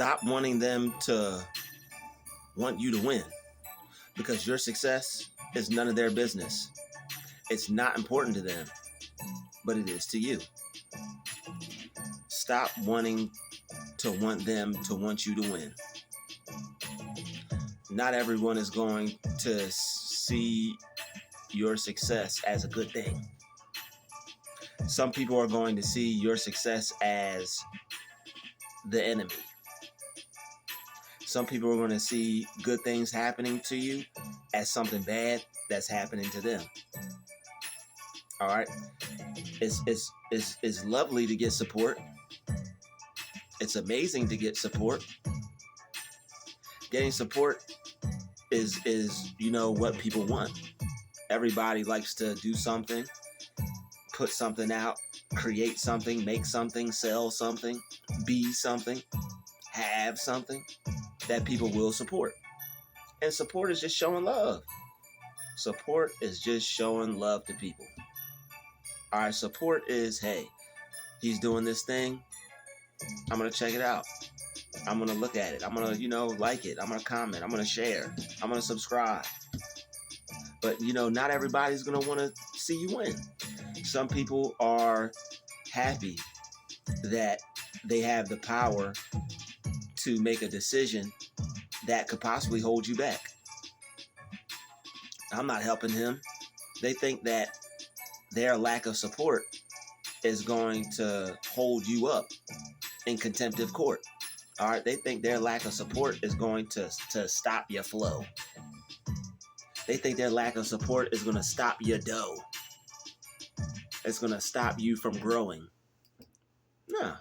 Stop wanting them to want you to win, because your success is none of their business. It's not important to them, but it is to you. Stop wanting to want them to want you to win. Not everyone is going to see your success as a good thing. Some people are going to see your success as the enemy. Some people are going to see good things happening to you as something bad that's happening to them. All right? It's lovely to get support. It's amazing to get support. Getting support is what people want. Everybody likes to do something, put something out, create something, make something, sell something, be something, have something that people will support. And support is just showing love. Support is just showing love to people. All right, support is, hey, he's doing this thing. I'm going to check it out. I'm going to look at it. I'm going to, like it. I'm going to comment. I'm going to share. I'm going to subscribe. But, not everybody's going to want to see you win. Some people are happy that they have the power to make a decision that could possibly hold you back. I'm not helping him. They think that their lack of support is going to hold you up in contempt of court. All right, they think their lack of support is going to stop your flow. They think their lack of support is going to stop your dough. It's going to stop you from growing. Nah.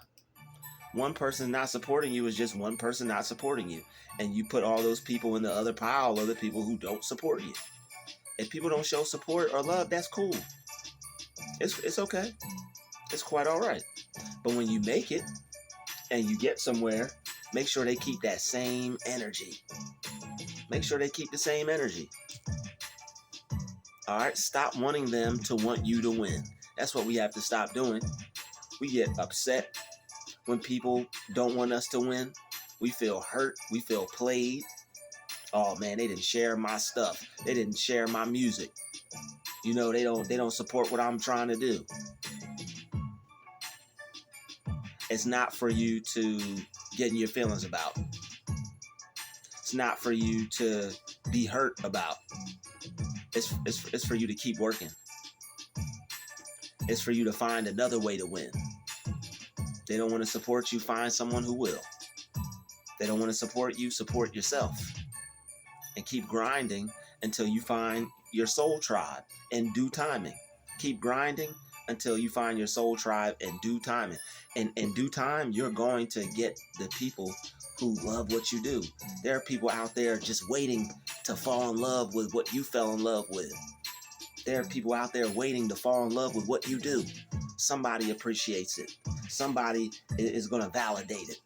One person not supporting you is just one person not supporting you. And you put all those people in the other pile of the people who don't support you. If people don't show support or love, that's cool. It's okay. It's quite all right. But when you make it and you get somewhere, make sure they keep that same energy. Make sure they keep the same energy. All right? Stop wanting them to want you to win. That's what we have to stop doing. We get upset when people don't want us to win. We feel hurt. We feel played. Oh man, they didn't share my stuff. They didn't share my music. They don't support what I'm trying to do. It's not for you to get in your feelings about. It's not for you to be hurt about. It's for you to keep working. It's for you to find another way to win. They don't want to support you, find someone who will. They don't want to support you, support yourself. And keep grinding until you find your soul tribe in due timing. Keep grinding until you find your soul tribe in due timing. And in due time, you're going to get the people who love what you do. There are people out there just waiting to fall in love with what you fell in love with. There are people out there waiting to fall in love with what you do. Somebody appreciates it. Somebody is going to validate it.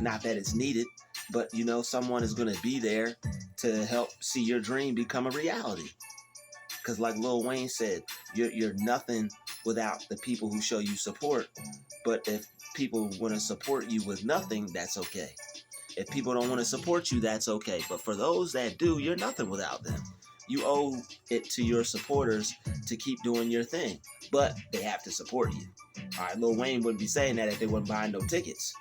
Not that it's needed, but someone is going to be there to help see your dream become a reality. Because like Lil Wayne said, you're nothing without the people who show you support. But if people want to support you with nothing, that's okay. If people don't want to support you, that's okay. But for those that do, you're nothing without them. You owe it to your supporters to keep doing your thing. But they have to support you. All right, Lil Wayne wouldn't be saying that if they wouldn't buy no tickets.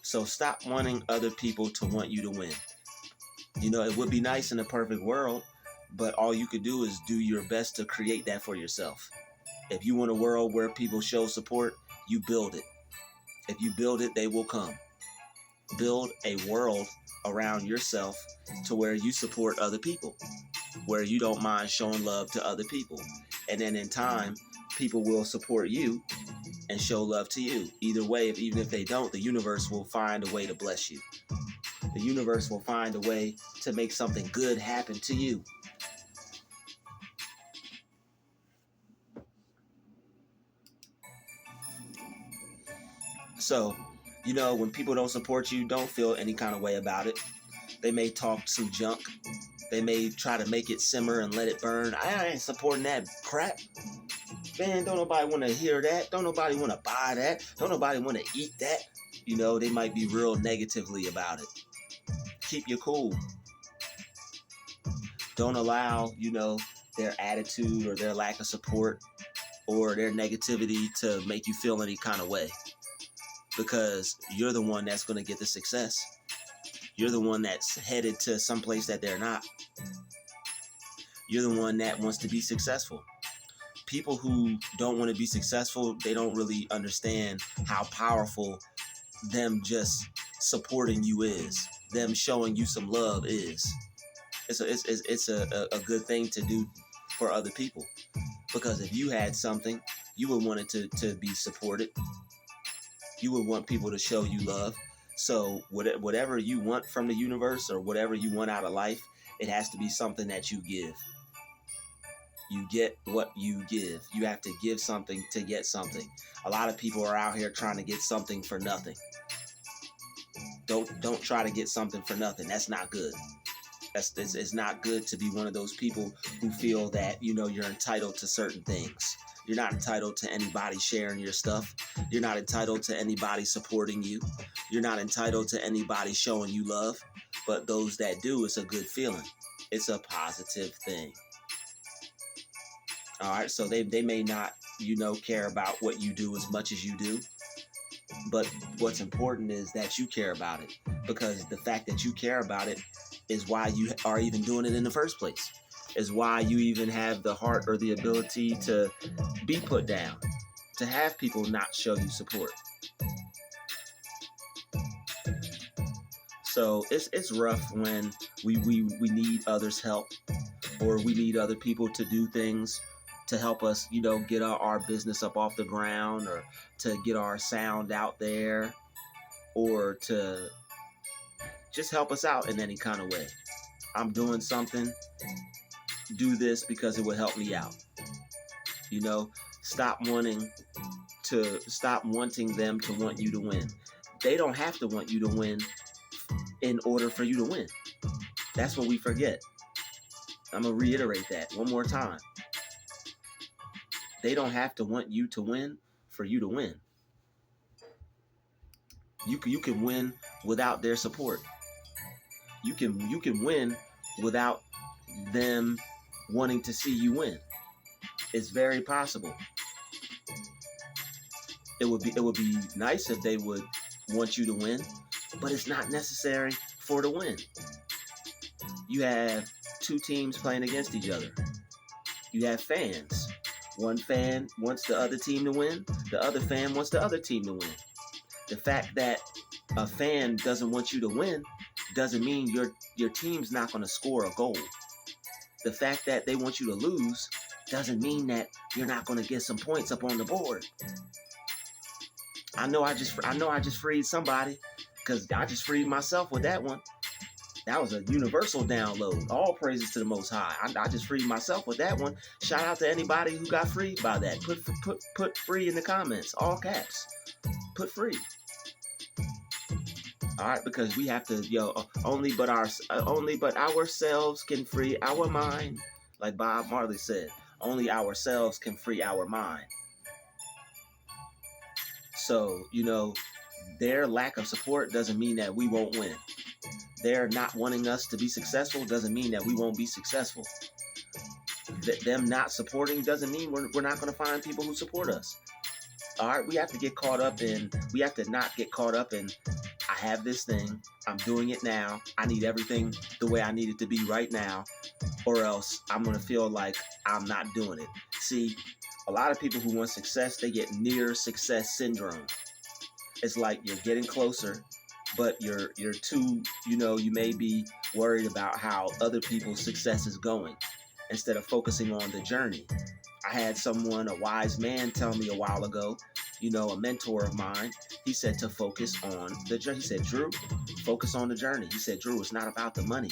So stop wanting other people to want you to win. It would be nice in a perfect world, but all you could do is do your best to create that for yourself. If you want a world where people show support, you build it. If you build it, they will come. Build a world around yourself to where you support other people, where you don't mind showing love to other people. And then in time, people will support you and show love to you. Either way, even if they don't, the universe will find a way to bless you. The universe will find a way to make something good happen to you. So, when people don't support you, don't feel any kind of way about it. They may talk some junk. They may try to make it simmer and let it burn. I ain't supporting that crap. Man, don't nobody want to hear that. Don't nobody want to buy that. Don't nobody want to eat that. You know, they might be real negatively about it. Keep your cool. Don't allow, their attitude or their lack of support or their negativity to make you feel any kind of way. Because you're the one that's going to get the success. You're the one that's headed to someplace that they're not. You're the one that wants to be successful. People who don't want to be successful, they don't really understand how powerful them just supporting you is. Them showing you some love is. It's a good thing to do for other people. Because if you had something, you would want it to be supported. You would want people to show you love. So whatever you want from the universe or whatever you want out of life, it has to be something that you give. You get what you give. You have to give something to get something. A lot of people are out here trying to get something for nothing. Don't try to get something for nothing. That's not good. It's not good to be one of those people who feel that, you're entitled to certain things. You're not entitled to anybody sharing your stuff. You're not entitled to anybody supporting you. You're not entitled to anybody showing you love. But those that do, it's a good feeling. It's a positive thing. All right, so they may not, care about what you do as much as you do. But what's important is that you care about it. Because the fact that you care about it is why you are even doing it in the first place. Is why you even have the heart or the ability to be put down. To have people not show you support. So it's rough when we need others' help. Or we need other people to do things to help us, get our business up off the ground, or to get our sound out there, or to just help us out in any kind of way. I'm doing something, do this because it will help me out. Stop wanting them to want you to win. They don't have to want you to win in order for you to win. That's what we forget. I'm going to reiterate that one more time. They don't have to want you to win for you to win. You can win without their support. You can win without them wanting to see you win. It's very possible. It would be nice if they would want you to win, but it's not necessary for to win. You have two teams playing against each other. You have fans. One fan wants the other team to win. The other fan wants the other team to win. The fact that a fan doesn't want you to win doesn't mean your team's not going to score a goal. The fact that they want you to lose doesn't mean that you're not going to get some points up on the board. I know I just freed somebody, because I just freed myself with that one. That was a universal download. All praises to the Most High. I just freed myself with that one. Shout out to anybody who got freed by that. Put free in the comments, all caps. Put free. All right, because we have to, only but ourselves can free our mind. Like Bob Marley said, only ourselves can free our mind. So, their lack of support doesn't mean that we won't win. Their not wanting us to be successful doesn't mean that we won't be successful. Them not supporting doesn't mean we're not going to find people who support us. All right, we have to not get caught up in, I have this thing, I'm doing it now, I need everything the way I need it to be right now, or else I'm going to feel like I'm not doing it. See, a lot of people who want success, they get near success syndrome. It's like you're getting closer, but you're too, you may be worried about how other people's success is going instead of focusing on the journey. I had a wise man tell me a while ago, a mentor of mine, he said to focus on the journey. He said, Drew, focus on the journey. He said, Drew, it's not about the money.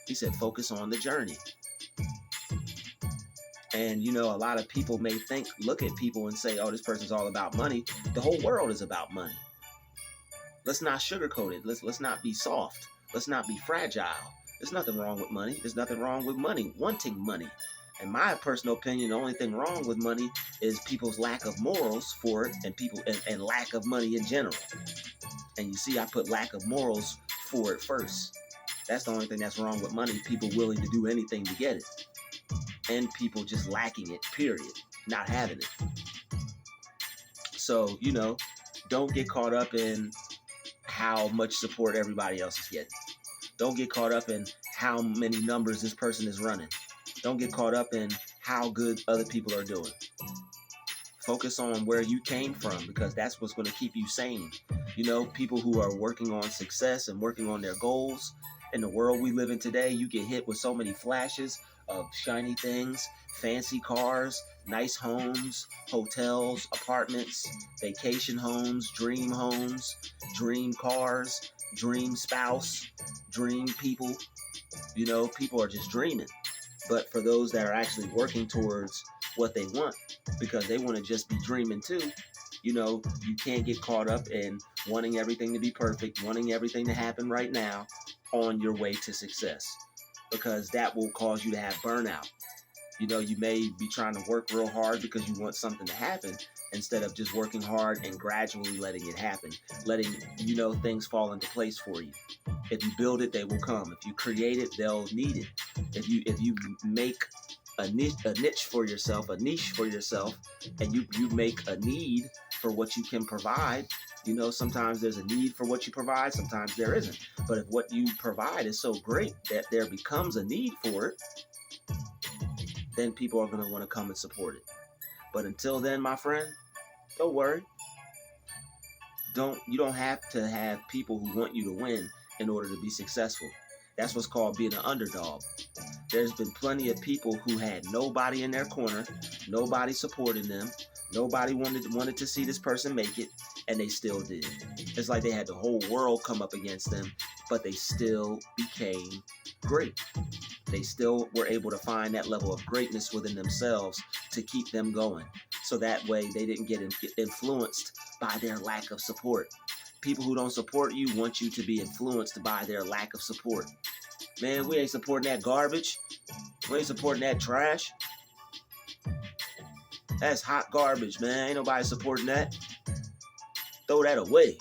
He said, focus on the journey. And, a lot of people may look at people and say, oh, this person's all about money. The whole world is about money. Let's not sugarcoat it. Let's not be soft. Let's not be fragile. There's nothing wrong with money. There's nothing wrong with money, wanting money. In my personal opinion, the only thing wrong with money is people's lack of morals for it, and lack of money in general. And you see, I put lack of morals for it first. That's the only thing that's wrong with money. People willing to do anything to get it. And people just lacking it, period. Not having it. So, don't get caught up in how much support everybody else is getting. Don't get caught up in how many numbers this person is running. Don't get caught up in how good other people are doing. Focus on where you came from, because that's what's going to keep you sane. People who are working on success and working on their goals. In the world we live in today, you get hit with so many flashes of shiny things, fancy cars, nice homes, hotels, apartments, vacation homes, dream cars, dream spouse, dream people. People are just dreaming. But for those that are actually working towards what they want, because they want to just be dreaming too, you can't get caught up in wanting everything to be perfect, wanting everything to happen right now on your way to success, because that will cause you to have burnout. You may be trying to work real hard because you want something to happen, instead of just working hard and gradually letting it happen, letting things fall into place for you. If you build it, they will come. If you create it, they'll need it. If you make a niche for yourself, and you make a need for what you can provide. Sometimes there's a need for what you provide, sometimes there isn't. But if what you provide is so great that there becomes a need for it, then people are going to want to come and support it. But until then, my friend, don't worry. You don't have to have people who want you to win in order to be successful. That's what's called being an underdog. There's been plenty of people who had nobody in their corner, nobody supporting them, nobody wanted to see this person make it, and they still did. It's like they had the whole world come up against them, but they still became great. They still were able to find that level of greatness within themselves to keep them going. So that way they didn't get influenced by their lack of support. People who don't support you want you to be influenced by their lack of support. Man, we ain't supporting that garbage. We ain't supporting that trash. That's hot garbage, man. Ain't nobody supporting that. Throw that away.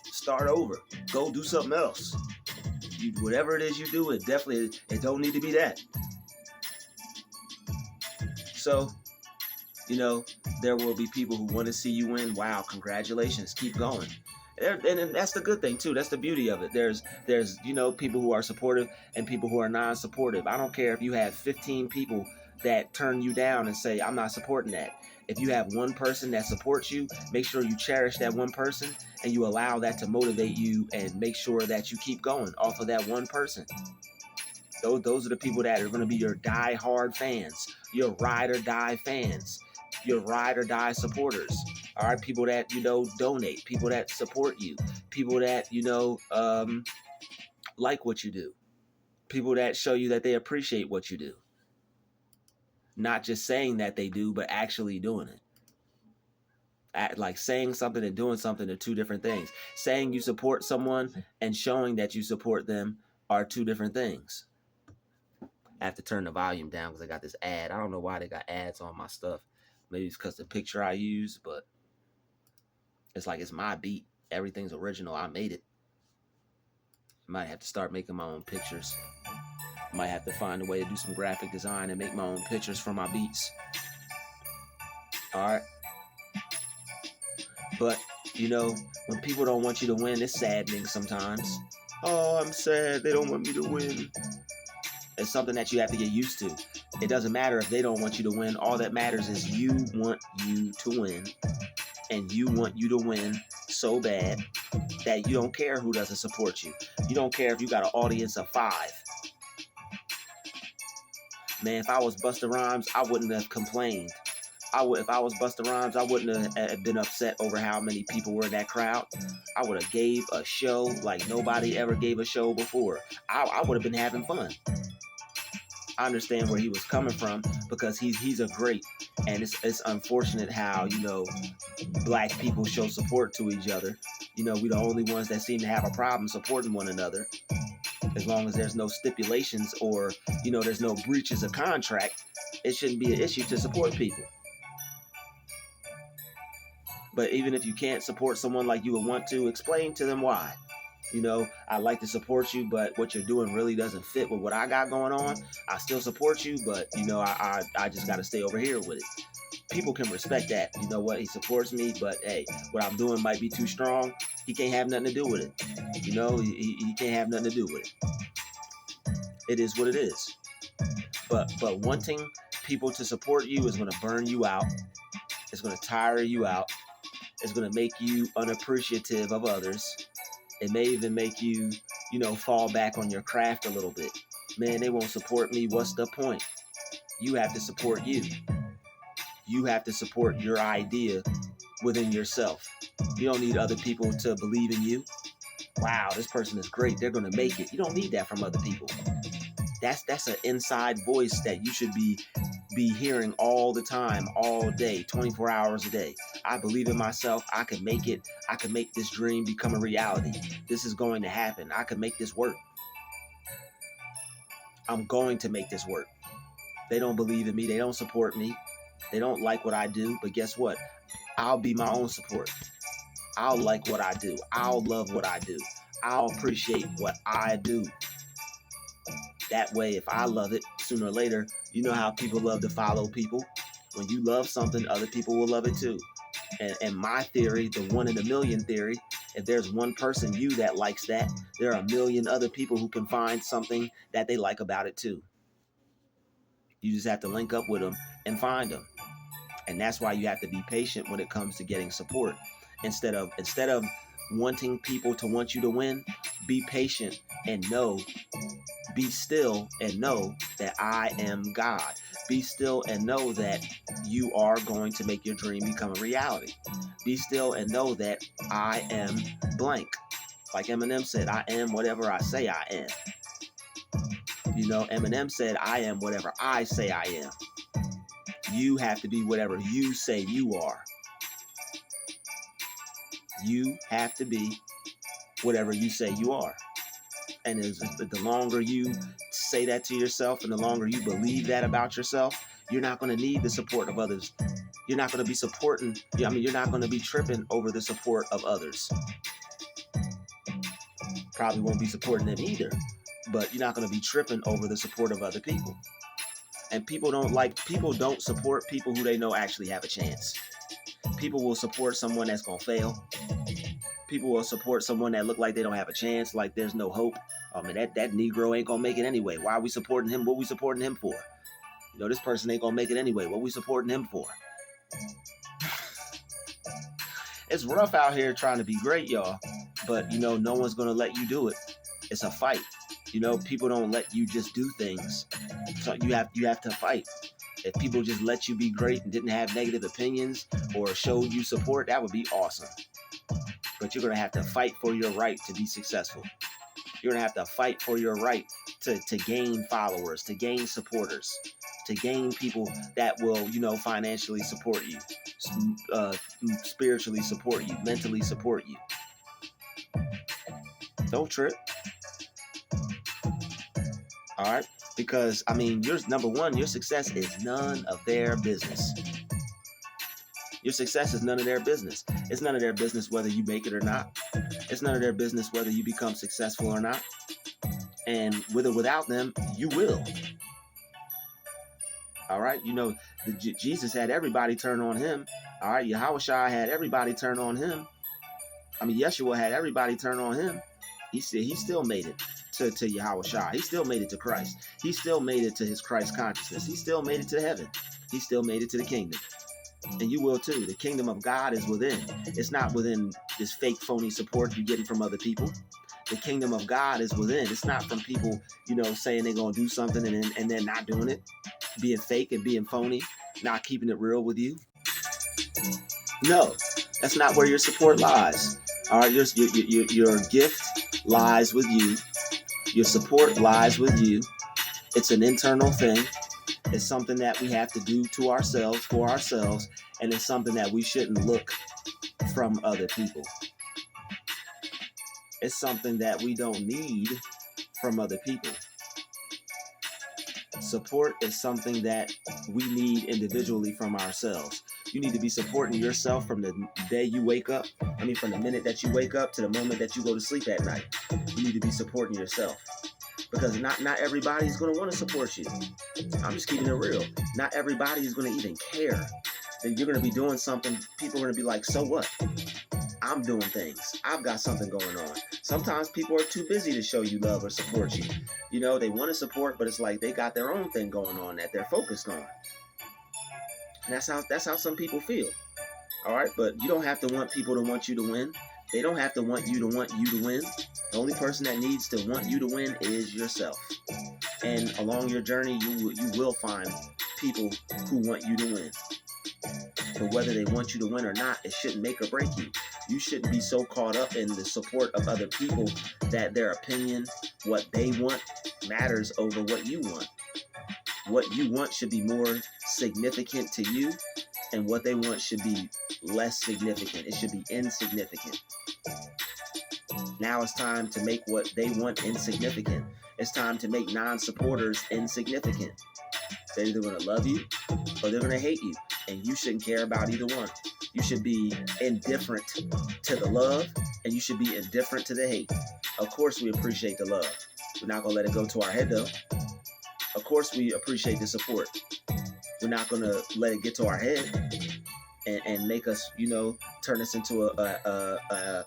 Start over. Go do something else. Whatever it is you do, it don't need to be that. So, there will be people who want to see you win. Wow, congratulations. Keep going. And that's the good thing too. That's the beauty of it. There's people who are supportive and people who are non-supportive. I don't care if you have 15 people that turn you down and say, I'm not supporting that. If you have one person that supports you, make sure you cherish that one person and you allow that to motivate you and make sure that you keep going off of that one person. Those are the people that are going to be your die-hard fans, your ride or die fans, your ride or die supporters. All right, people that, donate, people that support you, people that, like what you do, people that show you that they appreciate what you do. Not just saying that they do, but actually doing it. Like saying something and doing something are two different things. Saying you support someone and showing that you support them are two different things. I have to turn the volume down because I got this ad. I don't know why they got ads on my stuff. Maybe it's because the picture I use, but it's like it's my beat. Everything's original. I made it. Might have to start making my own pictures. Might have to find a way to do some graphic design and make my own pictures for my beats. All right. But, when people don't want you to win, it's saddening sometimes. Oh, I'm sad. They don't want me to win. It's something that you have to get used to. It doesn't matter if they don't want you to win. All that matters is you want you to win. And you want you to win so bad that you don't care who doesn't support you. You don't care if you got an audience of 5. Man, if I was Busta Rhymes, I wouldn't have complained. If I was Busta Rhymes, I wouldn't have been upset over how many people were in that crowd. I would have gave a show like nobody ever gave a show before. I would have been having fun. I understand where he was coming from because he's a great, and it's unfortunate how, black people show support to each other. We the only ones that seem to have a problem supporting one another. As long as there's no stipulations or, there's no breaches of contract, It shouldn't be an issue to support people. But even if you can't support someone like you would want to, explain to them why. I'd like to support you, but what you're doing really doesn't fit with what I got going on. I still support you, but I just got to stay over here with it. People can respect that. You know what? He supports me, but hey, what I'm doing might be too strong. He can't have nothing to do with it. He can't have nothing to do with it. It is what it is. But wanting people to support you is going to burn you out. It's going to tire you out. It's going to make you unappreciative of others. It may even make you, fall back on your craft a little bit. Man, they won't support me. What's the point? You have to support you. You have to support your idea within yourself. You don't need other people to believe in you. Wow, this person is great. They're going to make it. You don't need that from other people. That's an inside voice that you should be hearing all the time, all day, 24 hours a day. I believe in myself. I can make it. I can make this dream become a reality. This is going to happen. I can make this work. I'm going to make this work. They don't believe in me. They don't support me. They don't like what I do. But guess what? I'll be my own support. I'll like what I do. I'll love what I do. I'll appreciate what I do. That way, if I love it, sooner or later, you know how people love to follow people. When you love something, other people will love it too. And my theory, the 1 in a million theory, if there's one person that likes that, there are a million other people who can find something that they like about it too. You just have to link up with them and find them. And that's why you have to be patient when it comes to getting support. Instead of wanting people to want you to win, be patient and be still and know that I am God. Be still and know that you are going to make your dream become a reality. Be still and know that I am blank. Like Eminem said, I am whatever I say I am. Eminem said, I am whatever I say I am. You have to be whatever you say you are. You have to be whatever you say you are. And the longer you say that to yourself and the longer you believe that about yourself, you're not going to need the support of others. You're not going to be you're not going to be tripping over the support of others. Probably won't be supporting them either, but you're not going to be tripping over the support of other people. And people don't support people who they know actually have a chance. People will support someone that's going to fail. People will support someone that look like they don't have a chance, like there's no hope. Oh man, that Negro ain't gonna make it anyway. Why are we supporting him? What are we supporting him for? This person ain't gonna make it anyway. What are we supporting him for? It's rough out here trying to be great, y'all. But no one's gonna let you do it. It's a fight. People don't let you just do things. So you have to fight. If people just let you be great and didn't have negative opinions or showed you support, that would be awesome. But you're going to have to fight for your right to be successful. You're going to have to fight for your right to gain followers, to gain supporters, to gain people that will, financially support you, spiritually support you, mentally support you. Don't trip. All right? Because, number one, your success is none of their business. Your success is none of their business. It's none of their business whether you make it or not. It's none of their business whether you become successful or not. And with or without them, you will. All right? Jesus had everybody turn on him. All right? Yahushua had everybody turn on him. Yeshua had everybody turn on him. He still made it to Yahushua. He still made it to Christ. He still made it to his Christ consciousness. He still made it to heaven. He still made it to the kingdom. And you will too. The kingdom of God is within. It's not within this fake, phony support you're getting from other people. The kingdom of God is within. It's not from people, saying they're going to do something and then not doing it, being fake and being phony, not keeping it real with you. No, that's not where your support lies. All right, your gift lies with you. Your support lies with you. It's an internal thing. It's something that we have to do to ourselves, for ourselves, and it's something that we shouldn't look from other people. It's something that we don't need from other people. Support is something that we need individually from ourselves. You need to be supporting yourself from the day you wake up. From the minute that you wake up to the moment that you go to sleep at night. You need to be supporting yourself. Because not everybody's going to want to support you. I'm just keeping it real. Not everybody is going to even care that you're going to be doing something. People are going to be like, so what? I'm doing things. I've got something going on. Sometimes people are too busy to show you love or support you. You know, they want to support, but it's like they got their own thing going on that they're focused on. And that's how some people feel. All right, but you don't have to want people to want you to win. They don't have to want you to win. The only person that needs to want you to win is yourself. And along your journey, you will find people who want you to win. But whether they want you to win or not, it shouldn't make or break you. You shouldn't be so caught up in the support of other people that their opinion, what they want, matters over what you want. What you want should be more significant to you, and what they want should be less significant. It should be insignificant. Now it's time to make what they want insignificant. It's time to make non-supporters insignificant. They're either going to love you or they're going to hate you, and you shouldn't care about either one. You should be indifferent to the love, and you should be indifferent to the hate. Of course, we appreciate the love. We're not going to let it go to our head, though. Of course, we appreciate the support. We're not going to let it get to our head and make us, turn us into a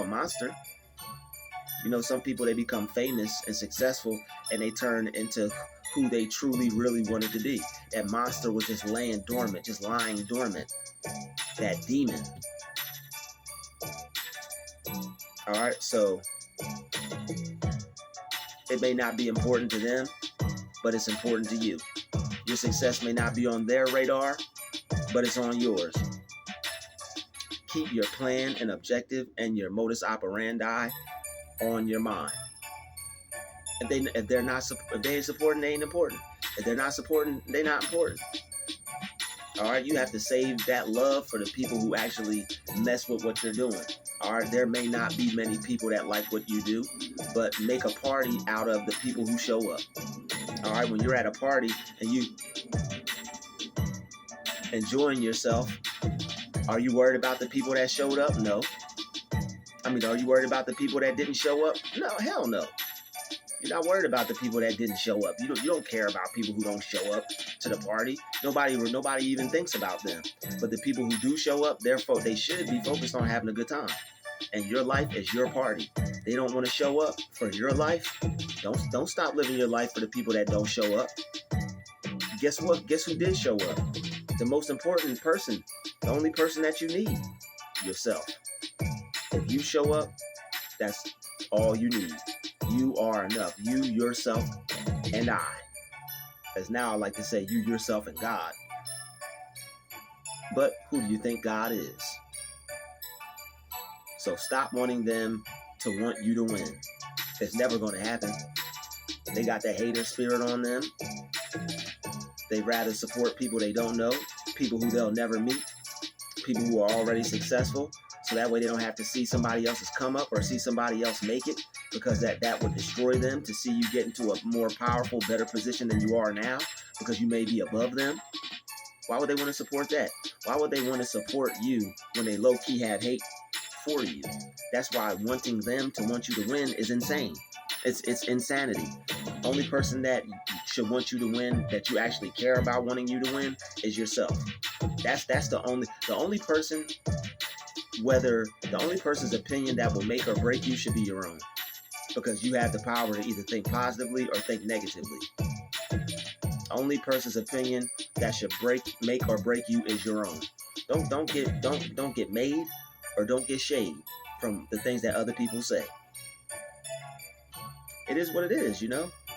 monster. Some people, they become famous and successful, and they turn into who they truly, really wanted to be. That monster was just lying dormant. That demon. All right, so it may not be important to them, but it's important to you. Your success may not be on their radar, but it's on yours. Keep your plan and objective and your modus operandi on your mind. If they ain't supporting, they ain't important. If they're not supporting, they're not important. All right, you have to save that love for the people who actually mess with what you're doing. All right, there may not be many people that like what you do, but make a party out of the people who show up. All right, when you're at a party and you enjoying yourself, are you worried about the people that showed up? No. Are you worried about the people that didn't show up? No, hell no. You're not worried about the people that didn't show up. You don't care about people who don't show up to the party. Nobody even thinks about them. But the people who do show up, they should be focused on having a good time. And your life is your party. They don't want to show up for your life. Don't stop living your life for the people that don't show up. Guess what? Guess who did show up? The most important person. The only person that you need. Yourself. If you show up, that's all you need. You are enough. You, yourself, and I. As now I like to say, you, yourself, and God. But who do you think God is? So stop wanting them to want you to win. It's never going to happen. They got that hater spirit on them. They rather support people they don't know, people who they'll never meet, people who are already successful. So that way they don't have to see somebody else's come up or see somebody else make it, because that would destroy them to see you get into a more powerful, better position than you are now, because you may be above them. Why would they want to support that? Why would they want to support you when they low-key have hate for you? That's why wanting them to want you to win is insane. It's insanity. Only person that should want you to win, that you actually care about wanting you to win, is yourself. That's the only person. Whether the only person's opinion that will make or break you should be your own, because you have the power to either think positively or think negatively. Only person's opinion that should make or break you is your own. Don't get made or don't get shade from the things that other people say. It is what it is,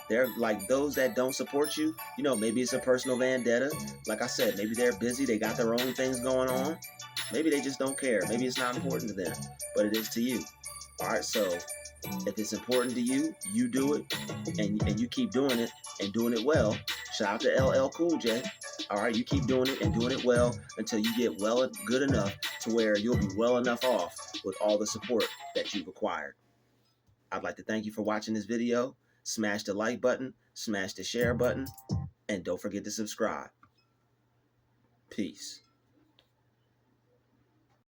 They're like those that don't support you. Maybe it's a personal vendetta. Like I said, maybe they're busy. They got their own things going on. Maybe they just don't care. Maybe it's not important to them, but it is to you. All right, so if it's important to you, you do it, and you keep doing it and doing it well. Shout out to LL Cool J. All right, you keep doing it and doing it well until you get good enough to where you'll be well enough off with all the support that you've acquired. I'd like to thank you for watching this video. Smash the like button, smash the share button, and don't forget to subscribe. Peace.